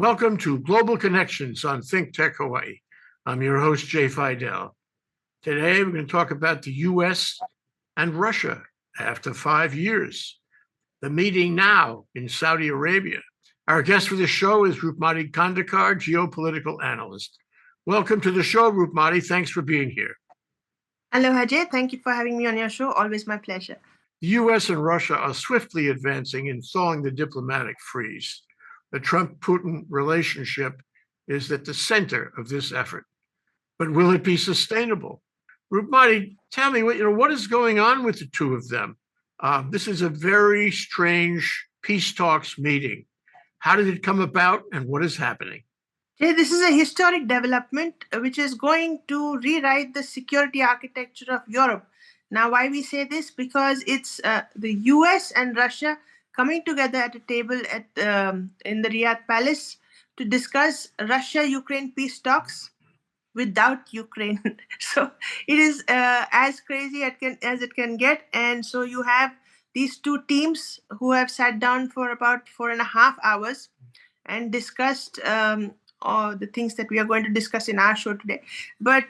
Welcome to Global Connections on ThinkTech Hawaii. I'm your host, Jay Fidell. Today, we're going to talk about the U.S. and Russia after 5 years, the meeting now in Saudi Arabia. Our guest for the show is Roopmati Khandekar, geopolitical analyst. Welcome to the show, Roopmati. Thanks for being here. Hello, Ajay. Thank you for having me on your show. Always my pleasure. The U.S. and Russia are swiftly advancing in thawing the diplomatic freeze. The Trump-Putin relationship is at the center of this effort. But will it be sustainable? Roopmati, tell me, what is going on with the two of them? This is a very strange peace talks meeting. How did it come about and what is happening? This is a historic development which is going to rewrite the security architecture of Europe. Now, why we say this? Because it's the US and Russia coming together at a table in the Riyadh Palace to discuss Russia-Ukraine peace talks without Ukraine. So it is as crazy as it can get. And so you have these two teams who have sat down for about 4.5 hours and discussed all the things that we are going to discuss in our show today. But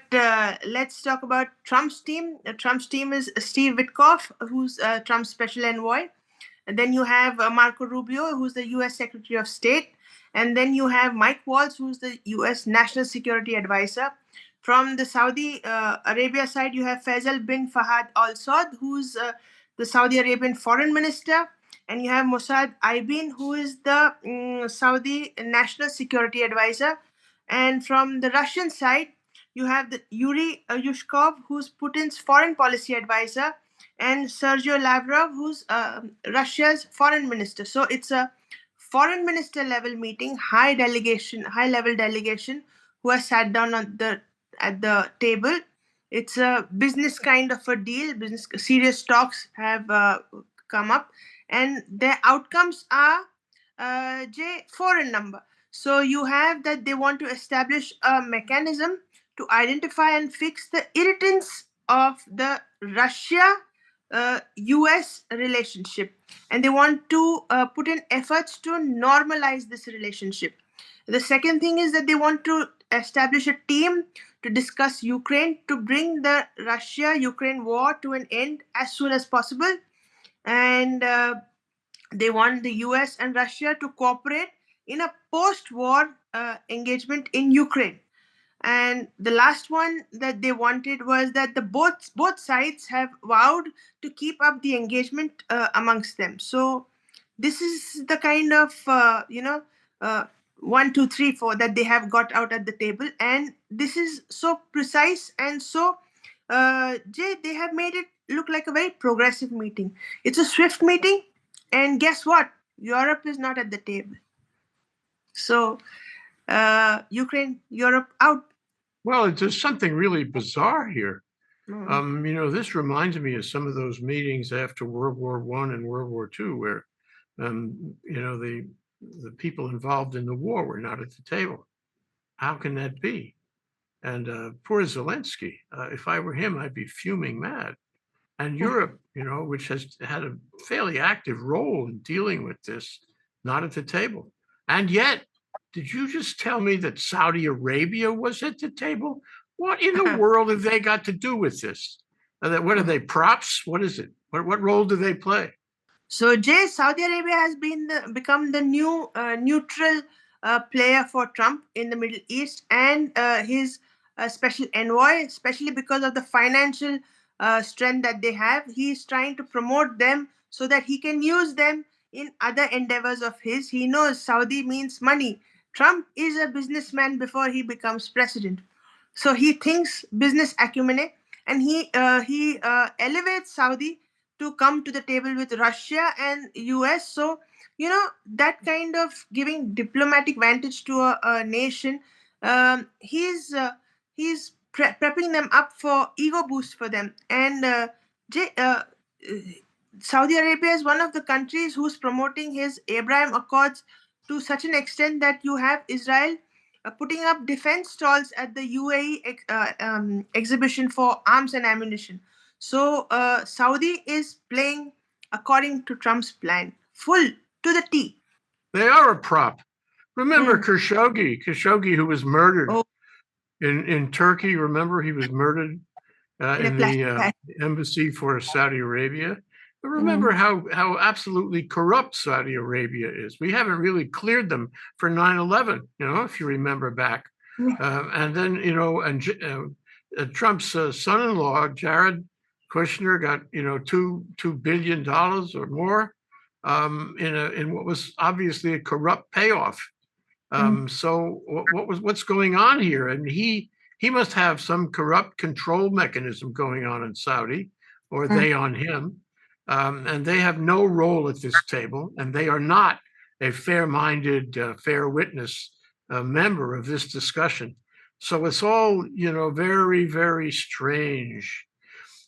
let's talk about Trump's team. Trump's team is Steve Witkoff, who's Trump's special envoy. And then you have Marco Rubio, who's the U.S. Secretary of State. And then you have Mike Waltz, who's the U.S. National Security Advisor. From the Saudi Arabia side, you have Faisal bin Fahad Al Saud, who's the Saudi Arabian foreign minister. And you have Mossad Aibin, who is the Saudi National Security Advisor. And from the Russian side, you have the Yuri Yushkov, who's Putin's foreign policy advisor, and Sergei Lavrov, who's Russia's foreign minister. So it's a foreign minister level meeting, high level delegation, who has sat down at the table. It's a business kind of a deal. Serious talks have come up, and their outcomes are four in number. So you have that they want to establish a mechanism to identify and fix the irritants of the Russia US relationship, and they want to put in efforts to normalize this relationship. The second thing is that they want to establish a team to discuss Ukraine, to bring the Russia-Ukraine war to an end as soon as possible. And they want the US and Russia to cooperate in a post-war engagement in Ukraine. And the last one that they wanted was that both sides have vowed to keep up the engagement amongst them. So this is the kind of 1, 2, 3, 4 that they have got out at the table, and this is so precise and so Jay, they have made it look like a very progressive meeting. It's a swift meeting, and guess what? Europe is not at the table. So Ukraine, Europe out. Well, there's something really bizarre here. This reminds me of some of those meetings after World War I and World War II, where, the people involved in the war were not at the table. How can that be? And poor Zelensky, if I were him, I'd be fuming mad. And Europe, which has had a fairly active role in dealing with this, not at the table. And yet, did you just tell me that Saudi Arabia was at the table? What in the world have they got to do with this? What are they, props? What is it? What role do they play? So, Jay, Saudi Arabia has become the new neutral player for Trump in the Middle East, and his special envoy, especially because of the financial strength that they have. He's trying to promote them so that he can use them in other endeavors of his. He knows Saudi means money. Trump is a businessman before he becomes president. So he thinks business acumen, and he elevates Saudi to come to the table with Russia and US. So, that kind of giving diplomatic vantage to a nation, he's prepping them up for ego boost for them. And Saudi Arabia is one of the countries who's promoting his Abraham Accords to such an extent that you have Israel putting up defense stalls at the UAE exhibition for arms and ammunition. So Saudi is playing according to Trump's plan, full to the T. They are a prop. Remember Khashoggi, who was murdered Oh, in Turkey. Remember, he was murdered in a in the plastic bag. embassy for Saudi Arabia. But remember Mm. how absolutely corrupt Saudi Arabia is. We haven't really cleared them for 9/11, if you remember back. And then, Trump's son-in-law, Jared Kushner, got, $2 billion or more in what was obviously a corrupt payoff. So what's going on here? And he must have some corrupt control mechanism going on in Saudi, or Mm. they on him. And they have no role at this table, and they are not a fair-minded, fair witness member of this discussion. So it's all, very, very strange.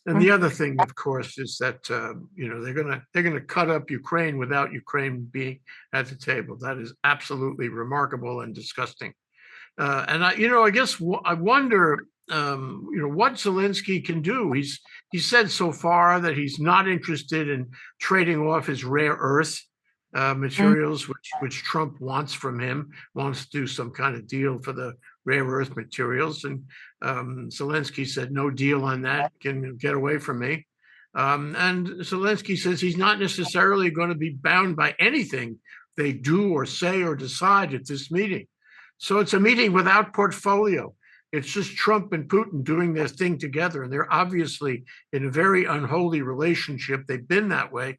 And the other thing, of course, is that they're gonna cut up Ukraine without Ukraine being at the table. That is absolutely remarkable and disgusting. And I guess I wonder, what Zelensky can do. He said so far that he's not interested in trading off his rare earth materials, which Trump wants from him. Wants to do some kind of deal for the rare earth materials, and Zelensky said, "No deal on that. Can get away from me." And Zelensky says he's not necessarily going to be bound by anything they do or say or decide at this meeting. So it's a meeting without portfolio. It's just Trump and Putin doing their thing together. And they're obviously in a very unholy relationship. They've been that way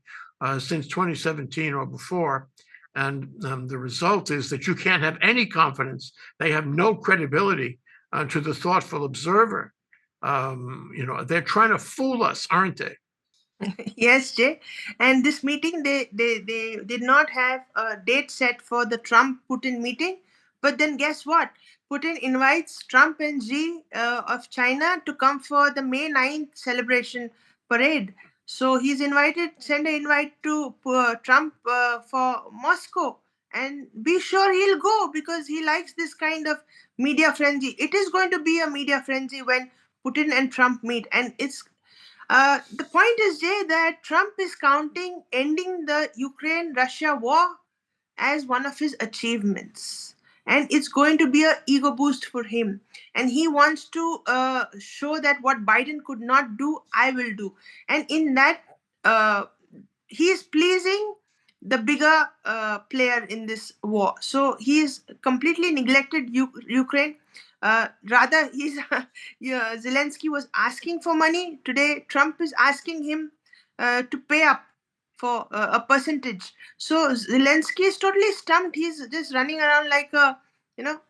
since 2017 or before. And the result is that you can't have any confidence. They have no credibility to the thoughtful observer. They're trying to fool us, aren't they? Yes, Jay. And this meeting, they did not have a date set for the Trump Putin meeting. But then guess what? Putin invites Trump and Xi of China to come for the May 9th celebration parade. So he's send an invite to Trump for Moscow. And be sure he'll go because he likes this kind of media frenzy. It is going to be a media frenzy when Putin and Trump meet. And the point is, Jay, that Trump is counting ending the Ukraine Russia war as one of his achievements. And it's going to be an ego boost for him. And he wants to show that what Biden could not do, I will do. And in that, uh, he is pleasing the bigger player in this war. So he's completely neglected Ukraine. Rather, Zelensky was asking for money. Today, Trump is asking him to pay up for a percentage. So Zelensky is totally stumped. He's just running around like a, you know,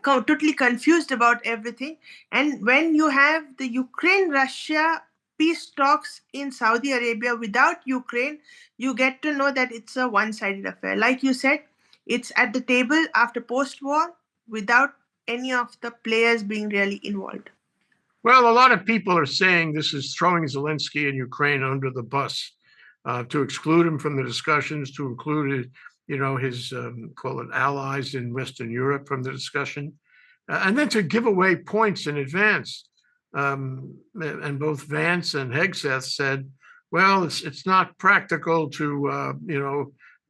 totally confused about everything. And when you have the Ukraine Russia peace talks in Saudi Arabia without Ukraine, you get to know that it's a one sided affair. Like you said, it's at the table after post war without any of the players being really involved. Well, a lot of people are saying this is throwing Zelensky and Ukraine under the bus to exclude him from the discussions, to include, his call it allies in Western Europe from the discussion, and then to give away points in advance. And both Vance and Hegseth said, "Well, it's not practical to,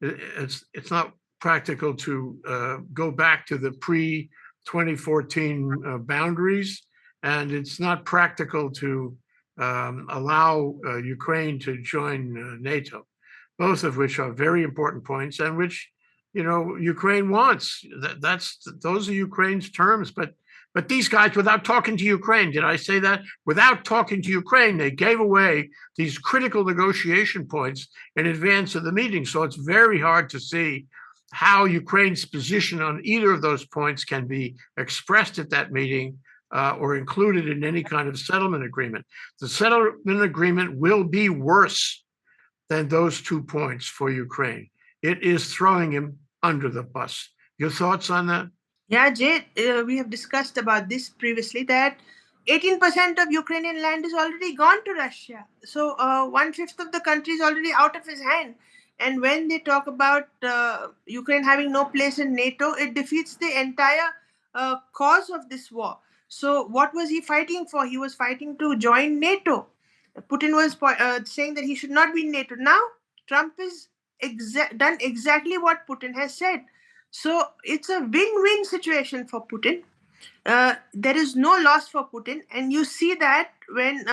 it's not practical to go back to the pre-2014 boundaries." And it's not practical to allow Ukraine to join NATO, both of which are very important points and which, Ukraine wants. Those are Ukraine's terms. But these guys, without talking to Ukraine, did I say that? Without talking to Ukraine, they gave away these critical negotiation points in advance of the meeting. So it's very hard to see how Ukraine's position on either of those points can be expressed at that meeting or included in any kind of settlement agreement. The settlement agreement will be worse than those 2 points for Ukraine. It is throwing him under the bus. Your thoughts on that? Yeah, Jay, we have discussed about this previously that 18% of Ukrainian land is already gone to Russia. So 1/5 of the country is already out of his hand. And when they talk about Ukraine having no place in NATO, it defeats the entire cause of this war. So what was he fighting for? He was fighting to join NATO. Putin was saying that he should not be in NATO. Now Trump has done exactly what Putin has said. So it's a win-win situation for Putin. There is no loss for Putin. And you see that when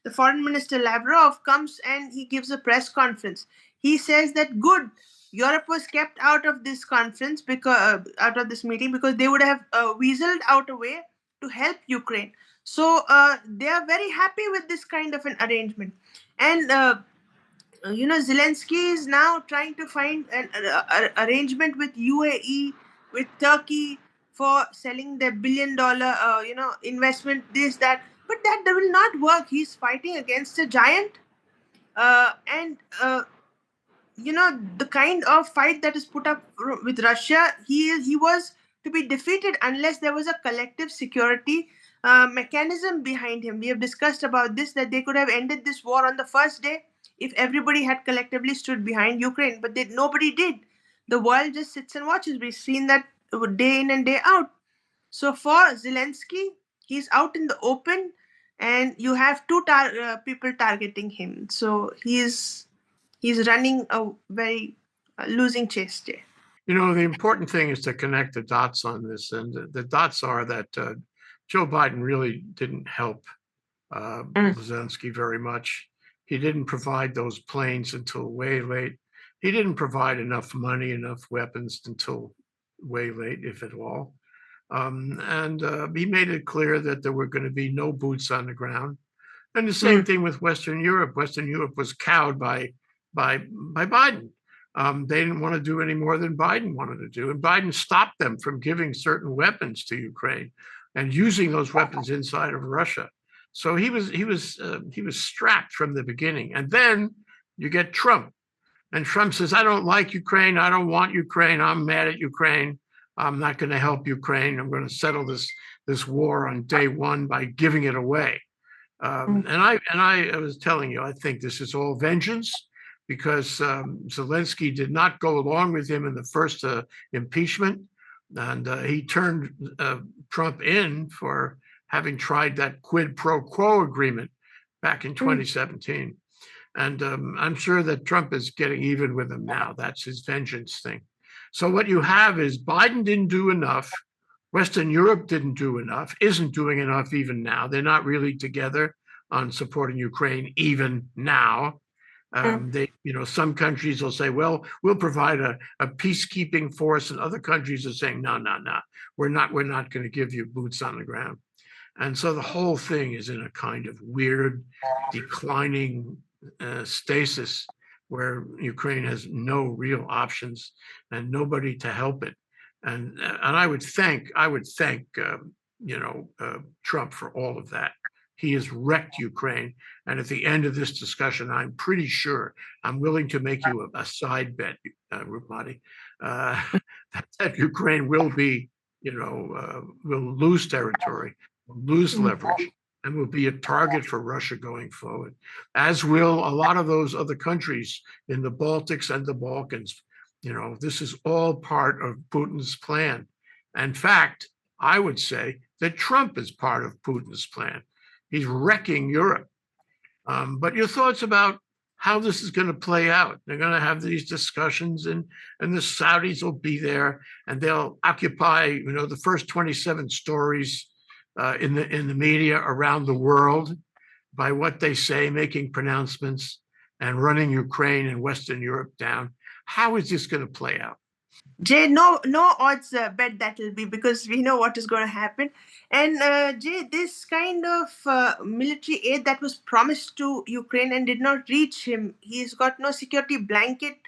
the foreign minister Lavrov comes and he gives a press conference. He says that good, Europe was kept out of this conference because out of this meeting because they would have weaseled out a way to help Ukraine. So they are very happy with this kind of an arrangement. And Zelensky is now trying to find an arrangement with UAE, with Turkey for selling their billion-dollar, investment, this, that. But that will not work. He's fighting against a giant, and the kind of fight that is put up with Russia, he was to be defeated unless there was a collective security mechanism behind him. We have discussed about this, that they could have ended this war on the first day if everybody had collectively stood behind Ukraine, but nobody did. The world just sits and watches. We've seen that day in and day out. So for Zelensky, he's out in the open, and you have two people targeting him. So he's running a very losing chase there. The important thing is to connect the dots on this. And the dots are that Joe Biden really didn't help Zelensky very much. He didn't provide those planes until way late. He didn't provide enough money, enough weapons until way late, if at all. And he made it clear that there were going to be no boots on the ground. And the same thing with Western Europe. Western Europe was cowed by Biden. They didn't want to do any more than Biden wanted to do, and Biden stopped them from giving certain weapons to Ukraine and using those weapons inside of Russia. So he was strapped from the beginning. And then you get Trump, and Trump says, "I don't like Ukraine. I don't want Ukraine. I'm mad at Ukraine. I'm not going to help Ukraine. I'm going to settle this war on day one by giving it away." And I was telling you, I think this is all vengeance, because Zelensky did not go along with him in the first impeachment, and he turned Trump in for having tried that quid pro quo agreement back in 2017. And I'm sure that Trump is getting even with him now. That's his vengeance thing. So what you have is Biden didn't do enough. Western Europe didn't do enough, isn't doing enough even now. They're not really together on supporting Ukraine even now. Some countries will say, "Well, we'll provide a peacekeeping force," and other countries are saying, "No, we're not going to give you boots on the ground." And so the whole thing is in a kind of weird, declining stasis, where Ukraine has no real options and nobody to help it. And I would thank Trump for all of that. He has wrecked Ukraine. And at the end of this discussion, I'm pretty sure, I'm willing to make you a side bet, Roopmati, that Ukraine will lose territory, will lose leverage, and will be a target for Russia going forward, as will a lot of those other countries in the Baltics and the Balkans. This is all part of Putin's plan. In fact, I would say that Trump is part of Putin's plan. He's wrecking Europe. But your thoughts about how this is going to play out? They're going to have these discussions, and the Saudis will be there, and they'll occupy, the first 27 stories in the media around the world by what they say, making pronouncements and running Ukraine and Western Europe down. How is this going to play out? Jay, no odds bet that will be, because we know what is going to happen. And Jay, this kind of military aid that was promised to Ukraine and did not reach him, he's got no security blanket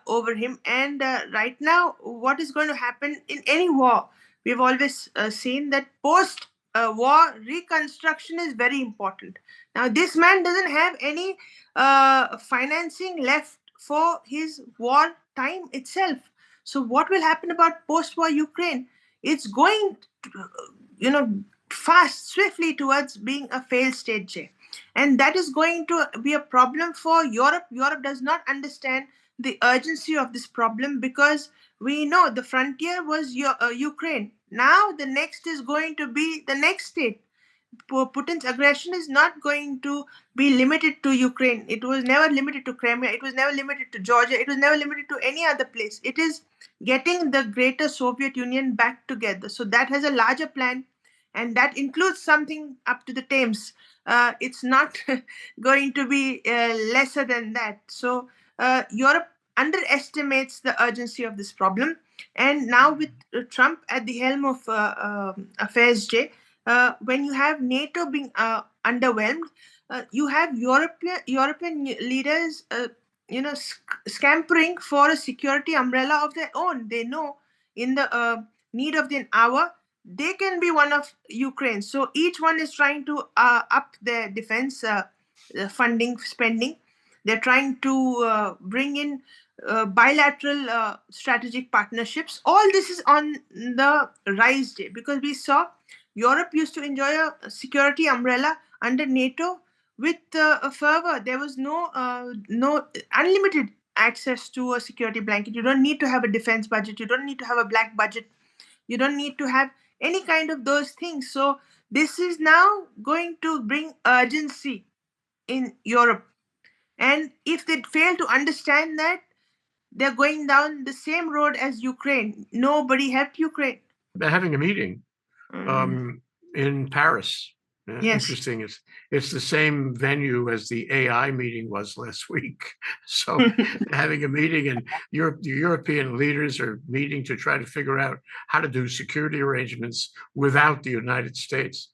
over him. And right now, what is going to happen in any war? We've always seen that post-war reconstruction is very important. Now, this man doesn't have any financing left for his war time itself. So what will happen about post-war Ukraine? It's going, fast, swiftly towards being a failed state, Jay. And that is going to be a problem for Europe. Europe does not understand the urgency of this problem, because we know the frontier was Ukraine. Now the next is going to be the next state. Putin's aggression is not going to be limited to Ukraine. It was never limited to Crimea. It was never limited to Georgia. It was never limited to any other place. It is getting the greater Soviet Union back together. So that has a larger plan, and that includes something up to the Thames. It's not going to be lesser than that. So Europe underestimates the urgency of this problem. And now with Trump at the helm of affairs, Jay, when you have NATO being underwhelmed, you have European leaders, scampering for a security umbrella of their own. They know in the need of the hour, they can be one of Ukraine. So each one is trying to up their defense funding spending. They're trying to bring in bilateral strategic partnerships. All this is on the rise, Jay, because we saw Europe used to enjoy a security umbrella under NATO with a fervor. There was no unlimited access to a security blanket. You don't need to have a defense budget. You don't need to have a black budget. You don't need to have any kind of those things. So this is now going to bring urgency in Europe. And if they fail to understand that, they're going down the same road as Ukraine. Nobody helped Ukraine. They're having a meeting in Paris. Yes. Interesting. It's the same venue as the AI meeting was last week. So having a meeting, and the European leaders are meeting to try to figure out how to do security arrangements without the United States.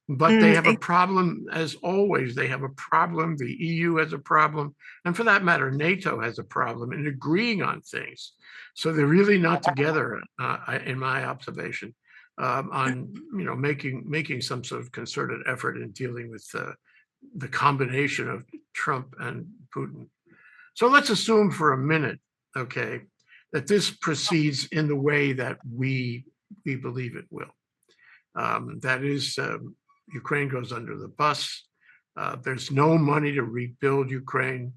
But they have a problem, as always. They have a problem. The EU has a problem. And for that matter, NATO has a problem in agreeing on things. So they're really not together, in my observation, on making some sort of concerted effort in dealing with the combination of Trump and Putin. So let's assume for a minute, okay, that this proceeds in the way that we believe it will. That is, Ukraine goes under the bus. There's no money to rebuild Ukraine.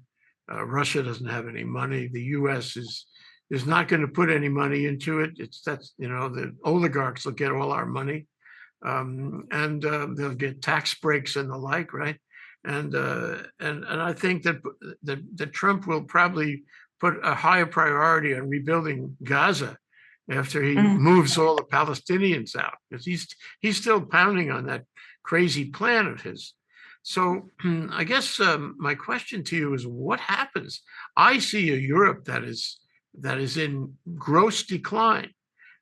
Russia doesn't have any money. The U.S. is not going to put any money into it. The oligarchs will get all our money, and they'll get tax breaks and the like, right? And I think that Trump will probably put a higher priority on rebuilding Gaza after he moves all the Palestinians out, because he's still pounding on that crazy plan of his. So I guess my question to you is, what happens? I see a Europe that is in gross decline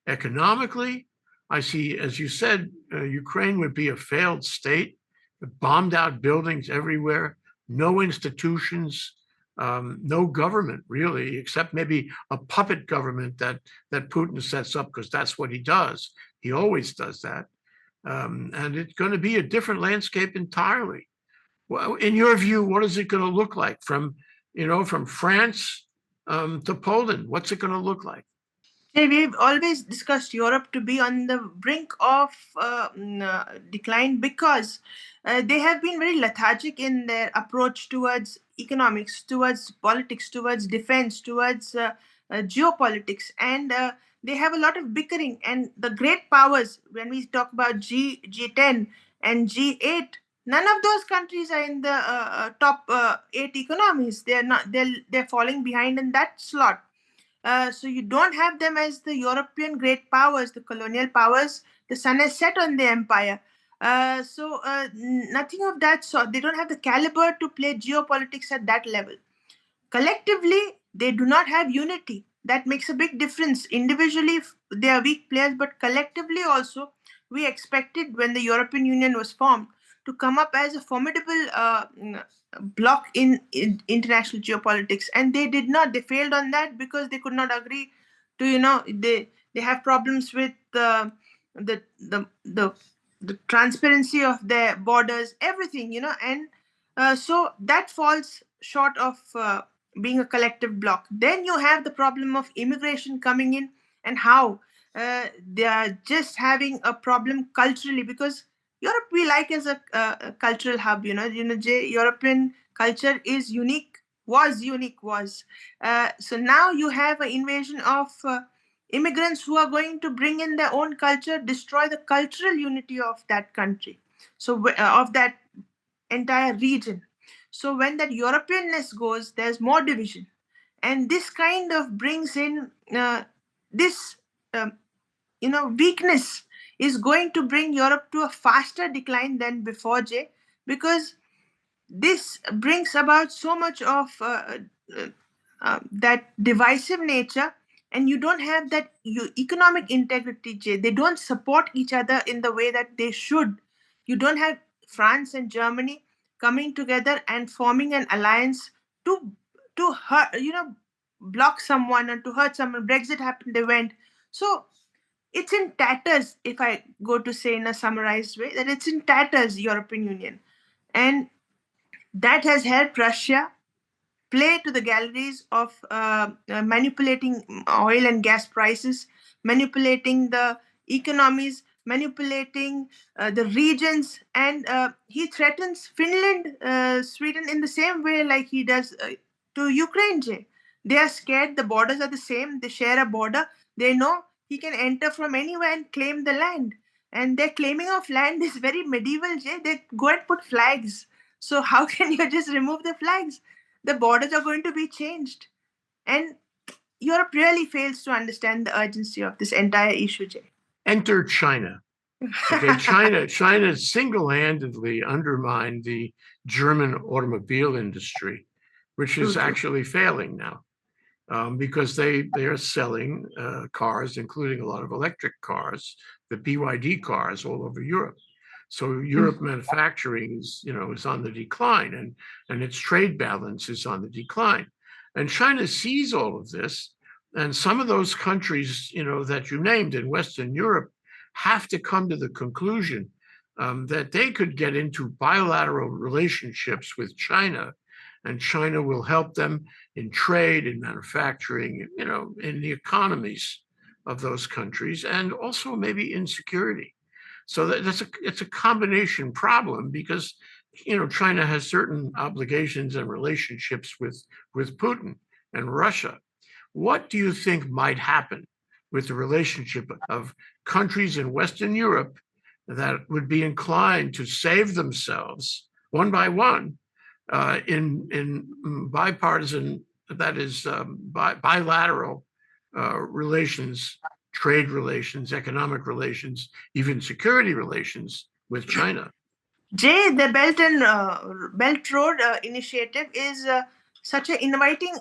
economically. I see, as you said, Ukraine would be a failed state, bombed out buildings everywhere, no institutions, no government really, except maybe a puppet government that Putin sets up, because that's what he does. He always does that. And it's going to be a different landscape entirely. Well, in your view, what is it going to look like from France to Poland? What's it going to look like? Hey, we've always discussed Europe to be on the brink of decline because they have been very lethargic in their approach towards economics, towards politics, towards defense, towards geopolitics. And they have a lot of bickering. And the great powers, when we talk about G10 and G8, none of those countries are in the top 8 economies. They're not. They're falling behind in that slot. So you don't have them as the European great powers, the colonial powers. The sun has set on the empire. So nothing of that sort. They don't have the caliber to play geopolitics at that level. Collectively, they do not have unity. That makes a big difference. Individually, they are weak players, but collectively also, we expected when the European Union was formed to come up as a formidable bloc in international geopolitics, and they did not. They failed on that because they could not agree to they have problems with the transparency of their borders, everything, and so that falls short of being a collective bloc. Then you have the problem of immigration coming in, and how they are just having a problem culturally, because Europe we like as a cultural hub. European culture is unique, was. So now you have an invasion of immigrants who are going to bring in their own culture, destroy the cultural unity of that country. So of that entire region. So when that Europeanness goes, there's more division, and this kind of brings in this um, weakness is going to bring Europe to a faster decline than before, Jay, because this brings about so much of uh, that divisive nature, and you don't have that economic integrity, Jay. They don't support each other in the way that they should. You don't have France and Germany coming together and forming an alliance to hurt, block someone and to hurt someone. Brexit happened, they went. So it's in tatters, if I go to say in a summarized way, that it's in tatters, European Union. And that has helped Russia play to the galleries of manipulating oil and gas prices, manipulating the economies, manipulating the regions, and he threatens Finland, Sweden in the same way like he does to Ukraine. Jay. They are scared. The borders are the same. They share a border. They know he can enter from anywhere and claim the land. And their claiming of land is very medieval. Jay. They go and put flags. So how can you just remove the flags? The borders are going to be changed. And Europe really fails to understand the urgency of this entire issue, Jay. Enter China. Okay, China single-handedly undermined the German automobile industry, which is actually failing now because they are selling cars, including a lot of electric cars, the BYD cars all over Europe. So Europe manufacturing is on the decline, and its trade balance is on the decline. And China sees all of this, and some of those countries, that you named in Western Europe, have to come to the conclusion that they could get into bilateral relationships with China, and China will help them in trade, in manufacturing, in the economies of those countries, and also maybe in security. So it's a combination problem because China has certain obligations and relationships with Putin and Russia. What do you think might happen with the relationship of countries in Western Europe that would be inclined to save themselves one by one in bipartisan, that is bilateral relations, trade relations, economic relations, even security relations with China? Jay, the Belt Road initiative is such an inviting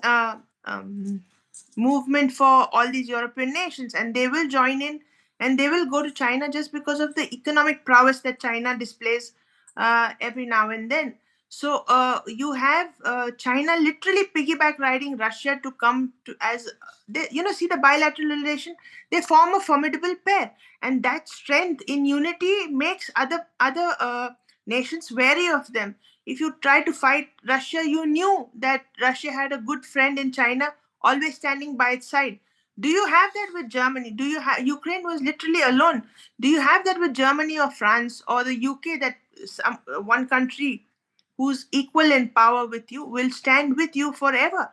movement for all these European nations, and they will join in and they will go to China just because of the economic prowess that China displays every now and then. So you have China literally piggyback riding Russia to come to as they, see the bilateral relation. They form a formidable pair, and that strength in unity makes other nations wary of them. If you try to fight Russia, you knew that Russia had a good friend in China, always standing by its side. Do you have that with Germany? Do you have Ukraine was literally alone? Do you have that with Germany or France or the UK? That one country who's equal in power with you will stand with you forever.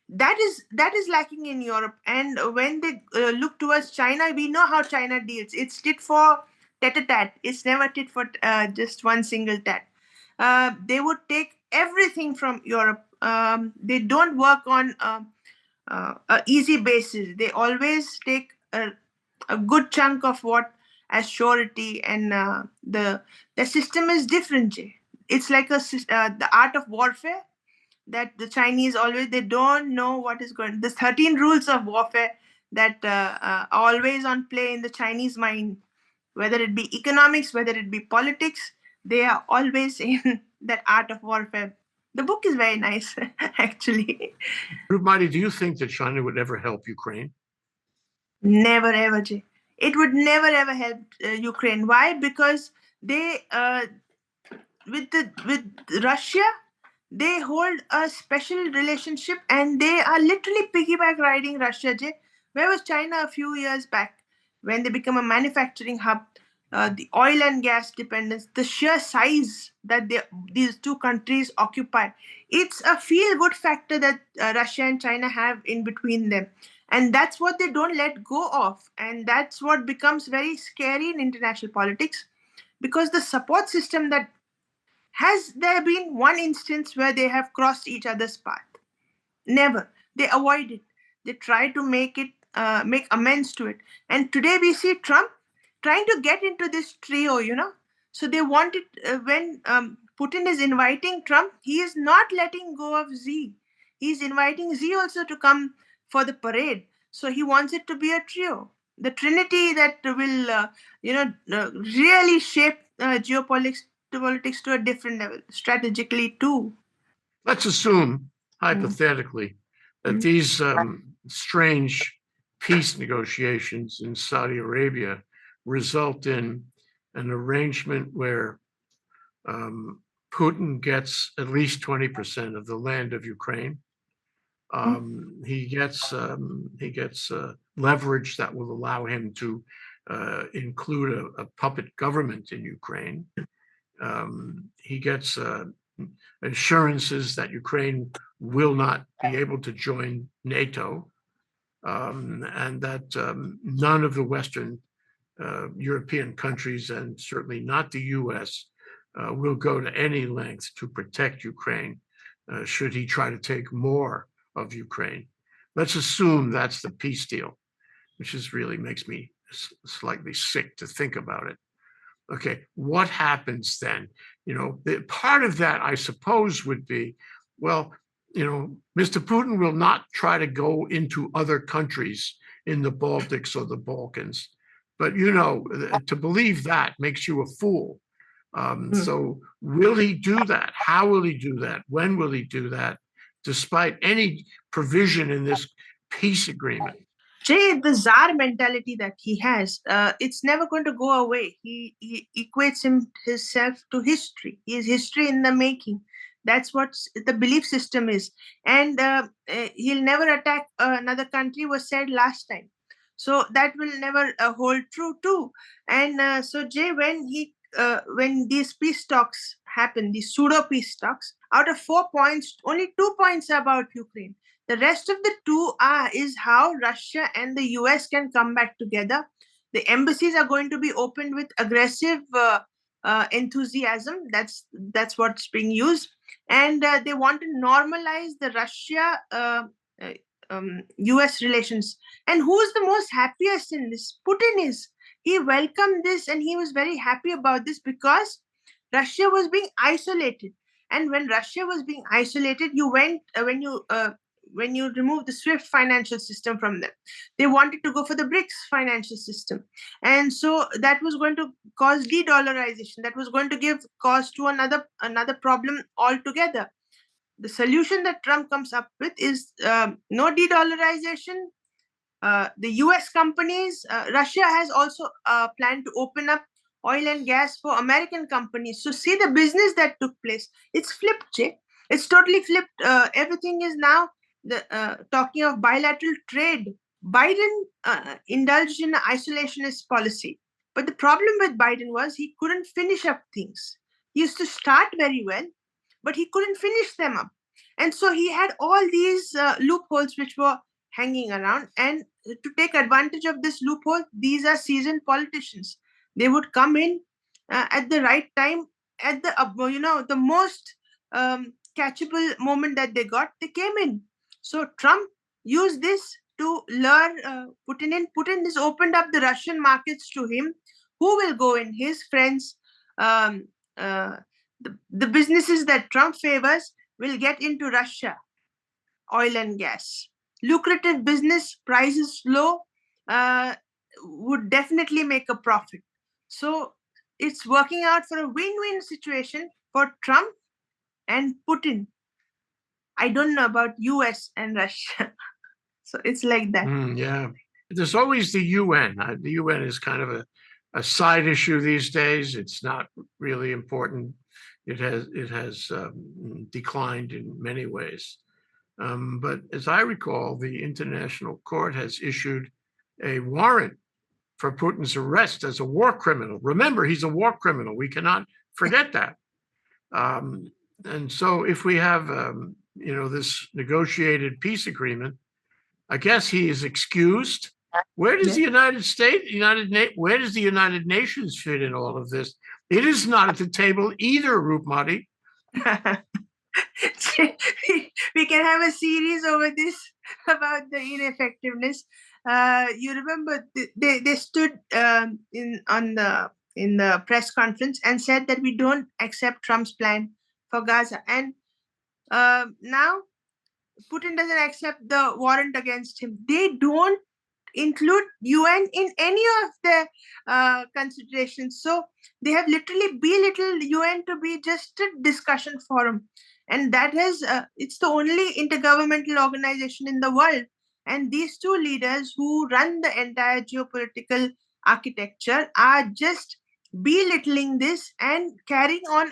That is lacking in Europe. And when they look towards China, we know how China deals. It's tit for tat-a-tat. It's never tit for just one single tat. They would take everything from Europe. They don't work on a easy basis. They always take a good chunk of what as surety, and the system is different. Jay. It's like the art of warfare that the Chinese always they don't know what is going. There's 13 rules of warfare that are always on play in the Chinese mind, whether it be economics, whether it be politics. They are always in that art of warfare. The book is very nice, actually. Roopmati, do you think that China would ever help Ukraine? Never ever, Jay. It would never ever help Ukraine. Why? Because they with Russia, they hold a special relationship, and they are literally piggyback riding Russia. Jay. Where was China a few years back when they become a manufacturing hub? The oil and gas dependence, the sheer size that these two countries occupy, it's a feel good factor that Russia and China have in between them. And that's what they don't let go of. And that's what becomes very scary in international politics because the support system that has there been one instance where they have crossed each other's path? Never. They avoid it. They try to make amends to it. And today we see Trump trying to get into this trio. So they want it when Putin is inviting Trump, he is not letting go of Z. He's inviting Z also to come for the parade. So he wants it to be a trio, the trinity that will, really shape geopolitics to a different level, strategically too. Let's assume, hypothetically, that these strange peace negotiations in Saudi Arabia result in an arrangement where Putin gets at least 20% of the land of Ukraine. He gets leverage that will allow him to include a puppet government in Ukraine. He gets assurances that Ukraine will not be able to join NATO, and that none of the Western European countries, and certainly not the US, will go to any length to protect Ukraine should he try to take more of Ukraine. Let's assume that's the peace deal, which really makes me slightly sick to think about it. Okay, what happens then? Part of that, I suppose, would be, well, Mr. Putin will not try to go into other countries in the Baltics or the Balkans. But, to believe that makes you a fool. So will he do that? How will he do that? When will he do that? Despite any provision in this peace agreement. Jay, the czar mentality that he has, it's never going to go away. He equates himself to history. He is history in the making. That's what the belief system is. And he'll never attack another country, was said last time. So that will never hold true too. And so Jay, when these peace talks happen, these pseudo peace talks, out of 4 points, only 2 points are about Ukraine. The rest of the two is how Russia and the US can come back together. The embassies are going to be opened with aggressive enthusiasm. That's what's being used. And they want to normalize the Russia-US relations. And who's the most happiest in this? Putin is. He welcomed this and he was very happy about this because Russia was being isolated. And when Russia was being isolated, when you remove the SWIFT financial system from them, they wanted to go for the BRICS financial system. And so that was going to cause de-dollarization. That was going to give cause to another problem altogether. The solution that Trump comes up with is no de-dollarization. The US companies, Russia has also planned to open up oil and gas for American companies. So see the business that took place. It's flipped, Jay. It's totally flipped. Everything is now talking of bilateral trade. Biden indulged in an isolationist policy. But the problem with Biden was he couldn't finish up things. He used to start very well, but he couldn't finish them up. And so he had all these loopholes which were hanging around. And to take advantage of this loophole, these are seasoned politicians. They would come in at the right time, at the most catchable moment that they got, they came in. So Trump used this to lure Putin in. Putin has opened up the Russian markets to him. Who will go in? His friends, the businesses that Trump favors will get into Russia, oil and gas. Lucrative business, prices low, would definitely make a profit. So it's working out for a win-win situation for Trump and Putin. I don't know about US and Russia. So it's like that. Yeah. There's always the UN. The UN is kind of a side issue these days. It's not really important. It has declined in many ways. But as I recall, the International Court has issued a warrant for Putin's arrest as a war criminal. Remember, he's a war criminal. We cannot forget that. And so if we have, this negotiated peace agreement, I guess he is excused Where does Yeah. the United States, where does the United Nations fit in all of this? It is not at the table either, Roopmati. We can have a series over this about the ineffectiveness. You remember they stood in the press conference and said that we don't accept Trump's plan for Gaza, and now Putin doesn't accept the warrant against him. They don't include UN in any of their considerations. So they have literally belittled UN to be just a discussion forum. And that has, it's the only intergovernmental organization in the world. And these two leaders who run the entire geopolitical architecture are just belittling this and carrying on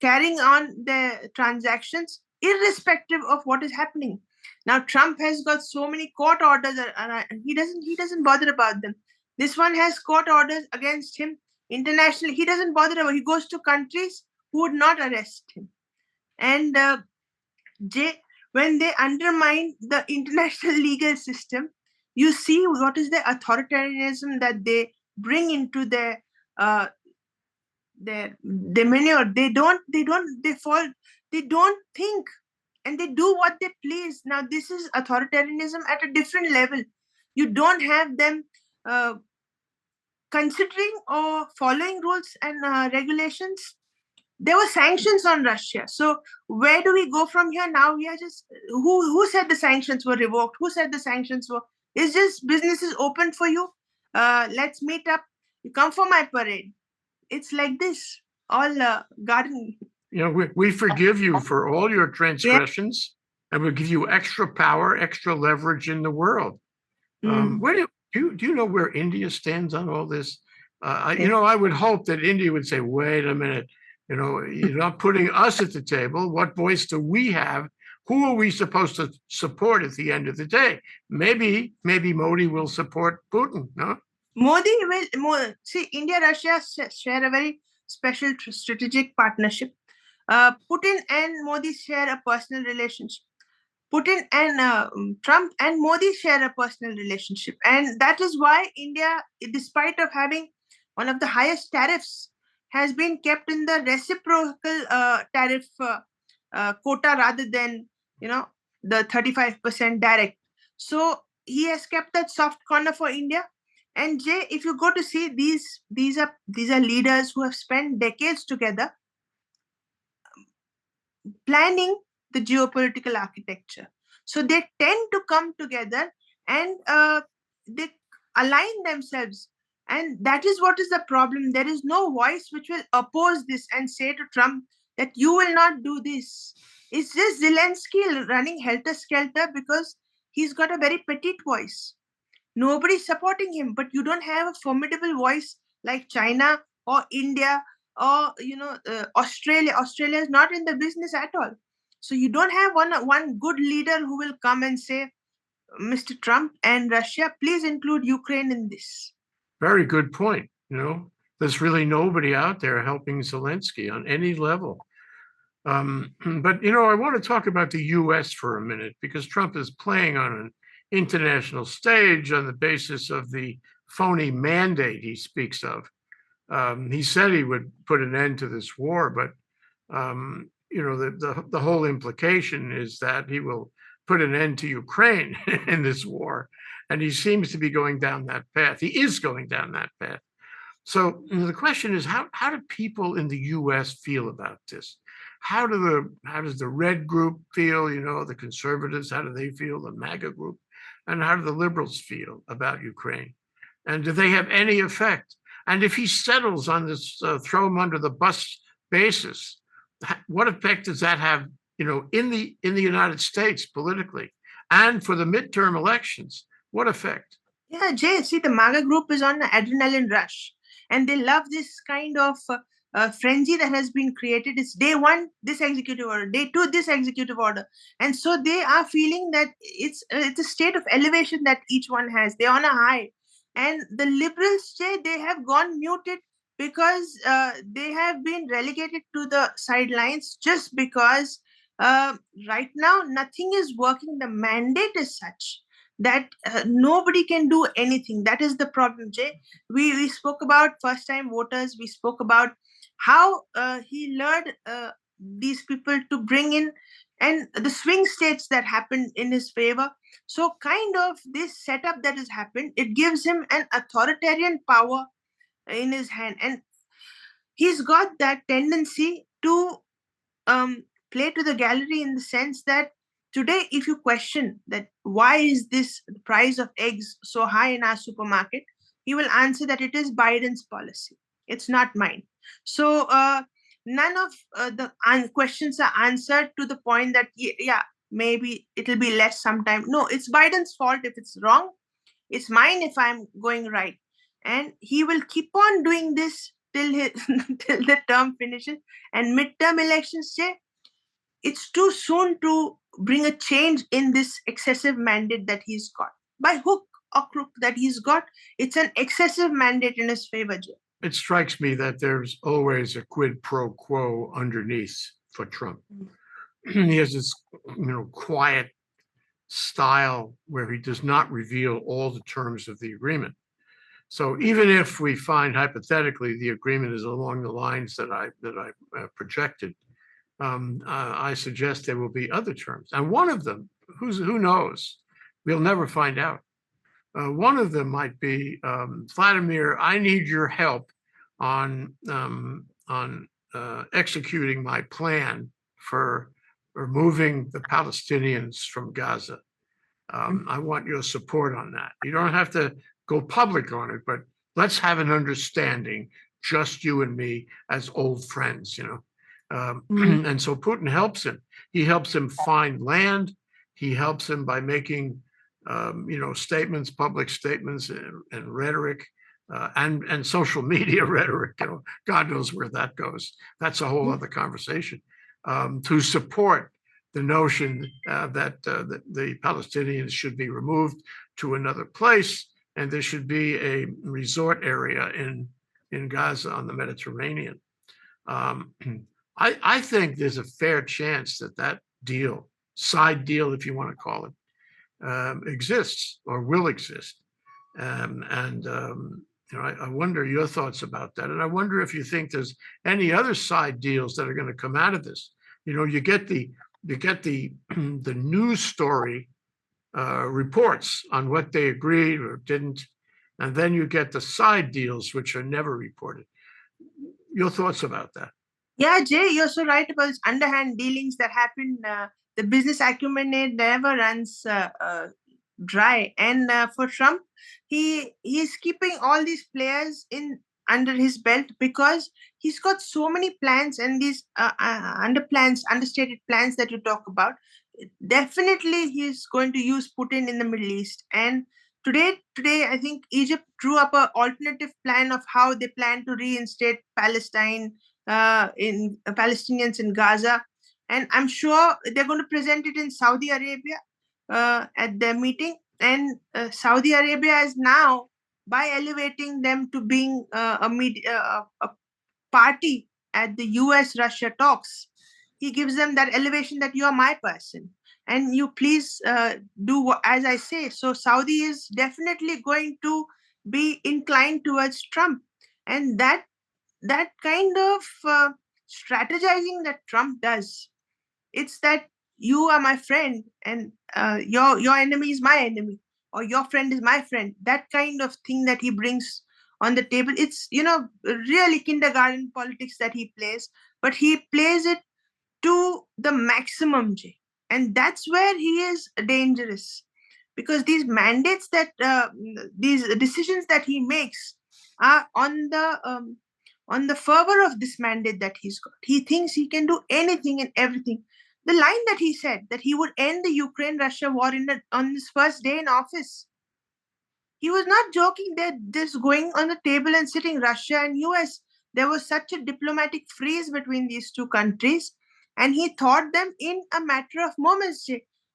carrying on their transactions irrespective of what is happening. Now Trump has got so many court orders, and he doesn't bother about them. This one has court orders against him internationally. He doesn't bother about. He goes to countries who would not arrest him. And Jay, when they undermine the international legal system, you see what is the authoritarianism that they bring into uh, their manure. They don't think, and they do what they please. Now this is authoritarianism at a different level. You don't have them uh, considering or following rules and regulations. There were sanctions on Russia, so where do we go from here? Now we are just, who said the sanctions were revoked? Who said the sanctions were? It's just business is open for you. Let's meet up. You come for my parade. It's like this, all garden. We forgive you for all your Yeah. transgressions, and we'll give you extra power, extra leverage in the world. Where do you know where India stands on all this? I would hope that India would say, wait a minute, you're not putting us at the table. What voice do we have? Who are we supposed to support at the end of the day? Maybe Modi will support Putin, no? Modi will see India Russia share a very special strategic partnership. Putin and Modi share a personal relationship. Putin and Trump and Modi share a personal relationship, and that is why India, despite of having one of the highest tariffs, has been kept in the reciprocal tariff quota rather than the 35% direct. So he has kept that soft corner for India. And Jay, if you go to see these are leaders who have spent decades together planning the geopolitical architecture. So they tend to come together and they align themselves. And that is what is the problem. There is no voice which will oppose this and say to Trump that you will not do this. It's just Zelensky running helter skelter because he's got a very petite voice. Nobody's supporting him, but you don't have a formidable voice like China or India or Australia. Australia is not in the business at all. So you don't have one good leader who will come and say, Mr. Trump and Russia, please include Ukraine in this. Very good point. There's really nobody out there helping Zelensky on any level. But I want to talk about the U.S. for a minute, because Trump is playing on an international stage on the basis of the phony mandate he speaks of. He said he would put an end to this war, but the whole implication is that he will put an end to Ukraine in this war, and he seems to be going down that path. He is going down that path. So the question is, how do people in the U.S. feel about this? How does the red group feel? The conservatives, how do they feel? The MAGA group, and how do the liberals feel about Ukraine? And do they have any effect? And if he settles on this throw him under the bus basis, what effect does that have? In the United States politically, and for the midterm elections, what effect? Yeah, Jay, see, the MAGA group is on an adrenaline rush, and they love this kind of frenzy that has been created. It's day one, this executive order, day two, this executive order. And so they are feeling that it's a state of elevation that each one has. They're on a high. And the liberals, Jay, they have gone muted because they have been relegated to the sidelines just because right now nothing is working. The mandate is such that nobody can do anything. That is the problem, Jay. We spoke about first-time voters. We spoke about how he lured these people to bring in and the swing states that happened in his favor. So kind of this setup that has happened, it gives him an authoritarian power in his hand. And he's got that tendency to play to the gallery in the sense that today, if you question that why is this price of eggs so high in our supermarket, he will answer that it is Biden's policy. It's not mine. So none of the questions are answered to the point that yeah, maybe it'll be less sometime. No, it's Biden's fault if it's wrong. It's mine if I'm going right. And he will keep on doing this till till the term finishes. And midterm elections, Jay, it's too soon to bring a change in this excessive mandate that he's got. By hook or crook that he's got, it's an excessive mandate in his favor, Jay. It strikes me that there's always a quid pro quo underneath for Trump. He has this, quiet style where he does not reveal all the terms of the agreement. So even if we find hypothetically the agreement is along the lines that I projected, I suggest there will be other terms, and one of them, who knows, we'll never find out. One of them might be, Vladimir, I need your help on executing my plan for removing the Palestinians from Gaza. I want your support on that. You don't have to go public on it, but let's have an understanding, just you and me as old friends, And so Putin helps him. He helps him find land. He helps him by making, statements, public statements, and rhetoric, and social media rhetoric. God knows where that goes. That's a whole other conversation. To support the notion that the Palestinians should be removed to another place, and there should be a resort area in Gaza on the Mediterranean. I think there's a fair chance that deal, side deal, if you want to call it, exists or will exist. I wonder your thoughts about that. And I wonder if you think there's any other side deals that are going to come out of this. You get the news story reports on what they agreed or didn't, and then you get the side deals, which are never reported. Your thoughts about that? Yeah, Jay, you're so right about this underhand dealings that happen. The business acumen never runs dry. And for Trump, he's keeping all these players in under his belt because he's got so many plans and these understated plans that you talk about. Definitely, he's going to use Putin in the Middle East. And today, I think Egypt drew up an alternative plan of how they plan to reinstate Palestine in Palestinians in Gaza, and I'm sure they're going to present it in Saudi Arabia at their meeting. And Saudi Arabia is now, by elevating them to being a party at the US-Russia talks, he gives them that elevation that you are my person, and you please do as I say. So Saudi is definitely going to be inclined towards Trump, and that kind of strategizing that Trump does, it's that you are my friend and your enemy is my enemy, or your friend is my friend. That kind of thing that he brings on the table, it's really kindergarten politics that he plays, but he plays it to the maximum, Jay. And that's where he is dangerous, because these mandates that these decisions that he makes are on the fervor of this mandate that he's got. He thinks he can do anything and everything. The line that he said that he would end the Ukraine-Russia war on his first day in office, he was not joking. They're just going on the table and sitting, Russia and US. There was such a diplomatic freeze between these two countries, and he thought them in a matter of moments.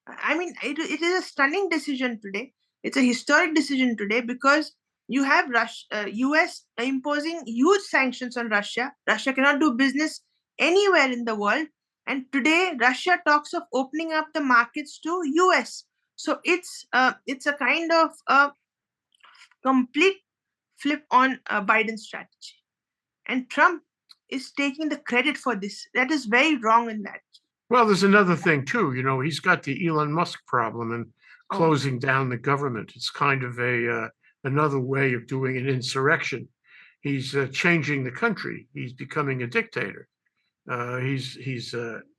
I mean, it is a stunning decision today. It's a historic decision today, because you have US imposing huge sanctions on Russia. Russia cannot do business anywhere in the world. And today, Russia talks of opening up the markets to US. So it's a kind of complete flip on Biden's strategy. And Trump is taking the credit for this. That is very wrong in that. Well, there's another thing too. He's got the Elon Musk problem and closing down the government. It's kind of another way of doing an insurrection. He's changing the country. He's becoming a dictator. He's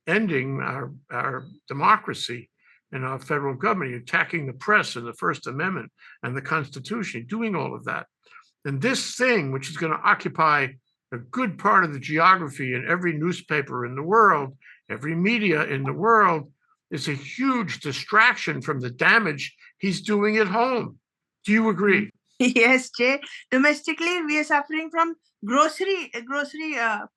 ending our democracy and our federal government, attacking the press and the First Amendment and the Constitution, doing all of that. And this thing, which is going to occupy a good part of the geography in every newspaper in the world, every media in the world, is a huge distraction from the damage he's doing at home. Do you agree? Yes, Jay. Domestically, we are suffering from grocery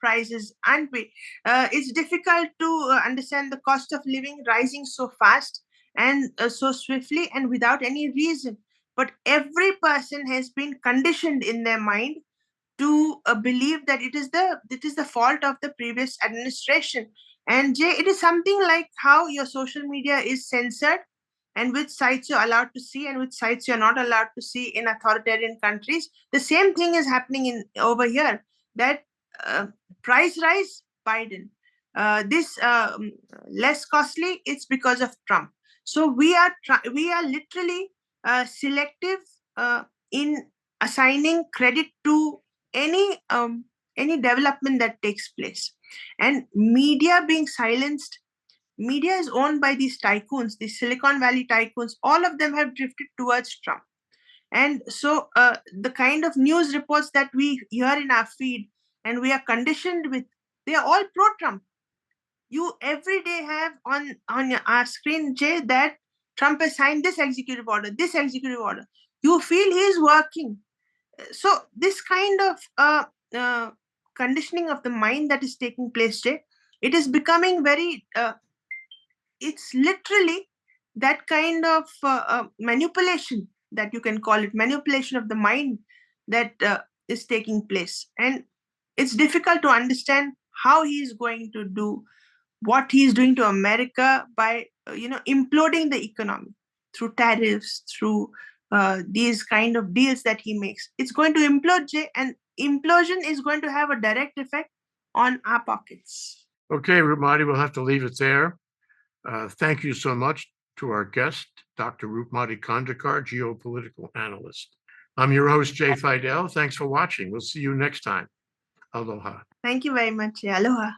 prices, aren't we? It's difficult to understand the cost of living rising so fast and so swiftly and without any reason. But every person has been conditioned in their mind to believe that it is the fault of the previous administration. And Jay, it is something like how your social media is censored and which sites you're allowed to see and which sites you're not allowed to see in authoritarian countries. The same thing is happening in over here. That price rise, Biden. This less costly. It's because of Trump. So we are literally selective in assigning credit to any development that takes place, and media being silenced. Media is owned by these tycoons, these Silicon Valley tycoons. All of them have drifted towards Trump. And so the kind of news reports that we hear in our feed and we are conditioned with, they are all pro-Trump. You every day have on our screen, Jay, that Trump has signed this executive order, this executive order. You feel he is working. So this kind of conditioning of the mind that is taking place, Jay, it is becoming very it's literally that kind of manipulation, that you can call it manipulation of the mind, that is taking place. And it's difficult to understand how he is going to do what he is doing to America by imploding the economy through tariffs, through these kind of deals that he makes. It's going to implode, Jay, and implosion is going to have a direct effect on our pockets. Okay, Roopmati, we'll have to leave it there. Thank you so much to our guest, Dr. Roopmati Khandekar, geopolitical analyst. I'm your host, Jay Fidell. Thanks for watching. We'll see you next time. Aloha. Thank you very much. Aloha.